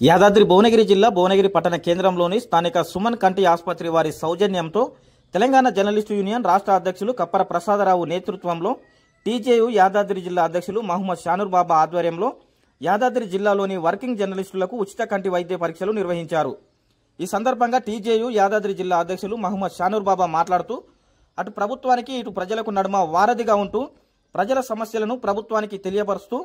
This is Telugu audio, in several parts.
యాదాద్రి భువనగిరి జిల్లా భువనగిరి పట్టణ కేంద్రంలోని స్థానిక సుమన్ కంటి ఆసుపత్రి వారి సౌజన్యంతో తెలంగాణ జర్నలిస్టు యూనియన్ రాష్ట్ర అధ్యక్షులు కప్పర ప్రసాదరావు నేతృత్వంలో టీజేయు యాదాద్రి జిల్లా అధ్యక్షులు మహమ్మద్ షానూర్ బాబా ఆధ్వర్యంలో యాదాద్రి జిల్లాలోని వర్కింగ్ జర్నలిస్టులకు ఉచిత కంటి వైద్య పరీక్షలు నిర్వహించారు. ఈ సందర్భంగా టీజేయు యాదాద్రి జిల్లా అధ్యక్షులు మహమ్మద్ షానూర్ బాబా మాట్లాడుతూ అటు ప్రభుత్వానికి ఇటు ప్రజలకు నడుమ వారధిగా ఉంటూ ప్రజల సమస్యలను ప్రభుత్వానికి తెలియపరుస్తూ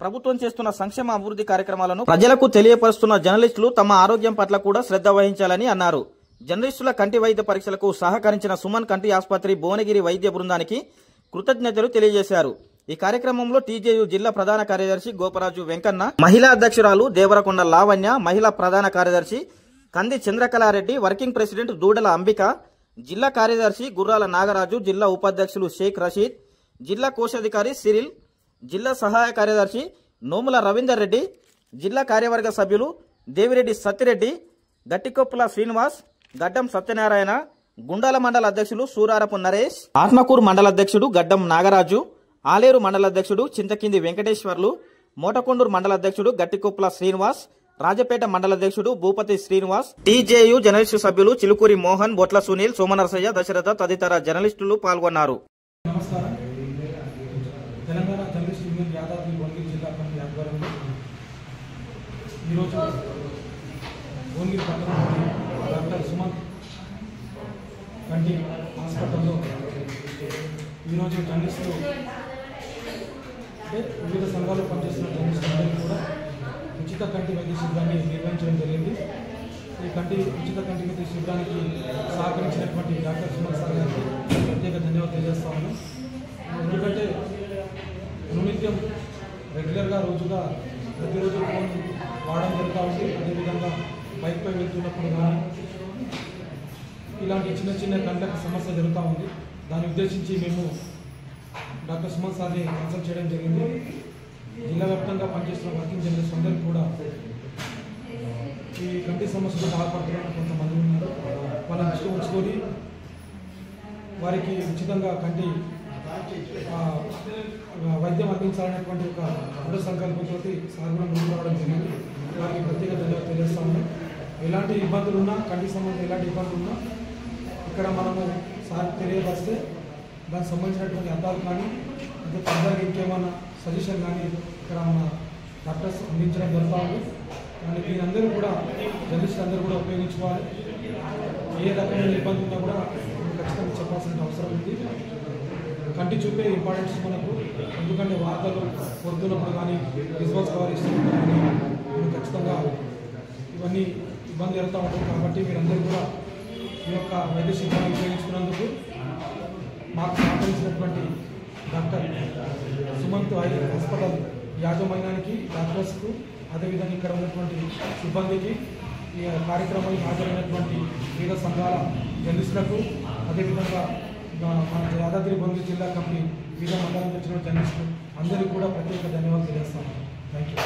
ప్రభుత్వం చేస్తున్న సంక్షేమ అభివృద్ధి కార్యక్రమాలను ప్రజలకు తెలియపరుస్తున్న జర్నలిస్టులు తమ ఆరోగ్యం పట్ల కూడా శ్రద్ధ వహించాలని అన్నారు. జర్నలిస్టుల కంటి వైద్య పరీక్షలకు సహకరించిన సుమన్ కంటి ఆసుపత్రి భువనగిరి వైద్య బృందానికి కృతజ్ఞతలు తెలియజేశారు. ఈ కార్యక్రమంలో టీజేయు జిల్లా ప్రధాన కార్యదర్శి గోపరాజు వెంకన్న, మహిళా అధ్యక్షురాలు దేవరకొండ లావణ్య, మహిళా ప్రధాన కార్యదర్శి కంది చంద్రకళారెడ్డి, వర్కింగ్ ప్రెసిడెంట్ దూడల అంబిక, జిల్లా కార్యదర్శి గుర్రాల నాగరాజు, జిల్లా ఉపాధ్యక్షులు షేక్ రషీద్, జిల్లా కోశాధికారి సిరిల్, జిల్లా సహాయ కార్యదర్శి నోముల రవీందర్ రెడ్డి, జిల్లా కార్యవర్గ సభ్యులు దేవిరెడ్డి సత్తిరెడ్డి, గట్టికొప్పుల శ్రీనివాస్, గడ్డం సత్యనారాయణ, గుండాల మండల అధ్యక్షులు సూరారపు నరేష్, ఆత్మకూరు మండల అధ్యక్షుడు గడ్డం నాగరాజు, ఆలేరు మండల అధ్యక్షుడు చింతకింది వెంకటేశ్వర్లు, మోటకొండూరు మండల అధ్యక్షుడు గట్టికొప్పుల శ్రీనివాస్, రాజపేట మండల అధ్యక్షుడు భూపతి శ్రీనివాస్, టీజేయు జర్నలిస్టు సభ్యులు చిలుకూరి మోహన్, బొట్ల సునీల్, సోమనరసయ్య, దశరథ తదితర జర్నలిస్టులు పాల్గొన్నారు. నమస్కారం. తెలంగాణ జర్నలిస్ట్ యూనియన్ యాదాద్రి భువనగిరి జిల్లా కమిటీ ఆధ్వర్యంలో ఈరోజు భువనగిరి పట్టణంలోని డాక్టర్ సుమన్ కంటి హాస్పిటల్లో ఈరోజు జర్నలిస్టులు అంటే వివిధ సంఘాల్లో పనిచేస్తున్న జర్నలిస్టులందరికీ కూడా ఉచిత కంటి వైద్య శిబిరాన్ని నిర్వహించడం జరిగింది. ఈ ఉచిత కంటి వైద్య శిబిరానికి సహకరించినటువంటి డాక్టర్ సుమన్ సార్ గారికి ప్రత్యేక ధన్యవాదాలు తెలియజేస్తా ఉన్నాం. ఎందుకంటే అనునిత్యం రెగ్యులర్గా ప్రతిరోజు ఫోన్ వాడడం జరుగుతూ ఉంది. అదేవిధంగా బైక్పై వెళ్తున్నప్పుడు కానీ ఇలాంటి చిన్న చిన్న కంటకు సమస్య జరుగుతూ ఉంది. దాన్ని ఉద్దేశించి మేము డాక్టర్ సుమన్ సార్ని కన్సల్ట్ చేయడం జరిగింది. జిల్లా వ్యాప్తంగా పనిచేస్తున్న వర్కింగ్ జర్నలిస్ట్ అందరికీ కూడా ఈ కంటి సమస్యలు బాధపడుతున్న కొంతమంది ఉన్నారు. వాళ్ళని దృష్టి ఉంచుకొని వారికి ఉచితంగా కంటి వైద్యం అందించాలనేటువంటి ఒక దృఢ సంకల్పంతో సార్ కూడా ముందుకు రావడం జరిగింది. వారికి ప్రత్యేక ధన్యవాదాలు తెలియజేస్తా ఉన్నాం. ఎలాంటి ఇబ్బందులు ఉన్నా, కంటి సంబంధం ఎలాంటి ఇబ్బందులు ఉన్నా ఇక్కడ మనము సార్ తెలియపరిస్తే దానికి సంబంధించినటువంటి అర్థాలు కానీ ఇంకా ఫర్దర్గా ఇంకేమైనా సజెషన్ కానీ ఇక్కడ మన డాక్టర్స్ అందించడం జరుగుతూ ఉంది. కానీ దీనందరూ కూడా జర్నలిస్టులు అందరూ కూడా ఉపయోగించుకోవాలి. ఏ రకమైన ఇబ్బంది ఉన్నా కూడా ఖచ్చితంగా చెప్పాల్సిన అవసరం ఉంది. కంటి చూపే ఇంపార్టెన్స్ మనకు, ఎందుకంటే వార్తలు కొడుతున్నప్పుడు కానీ విజువల్స్ కవర్ ఇస్తున్నప్పుడు కానీ మనం ఖచ్చితంగా ఇవన్నీ ఇబ్బంది జరుగుతూ ఉంటుంది. కాబట్టి మీరందరూ కూడా ఈ యొక్క వైద్య శిబిరాన్ని ఉపయోగించుకున్నందుకు మాకు సహకరించినటువంటి డాక్టర్ సుమంత్ హాస్పిటల్ యాజమాన్యానికి, డాక్టర్స్కు, అదేవిధంగా ఇక్కడ ఉన్నటువంటి సిబ్బందికి, ఈ కార్యక్రమానికి హాజరైనటువంటి వివిధ సంఘాల జర్నలిస్టులకు, అదేవిధంగా మన యాదాద్రి భువనగిరి జిల్లా కమిటీ వివిధ మండలం వచ్చిన జర్నలిస్టులు అందరికీ కూడా ప్రత్యేక ధన్యవాదాలు తెలియజేస్తాను. Thank you.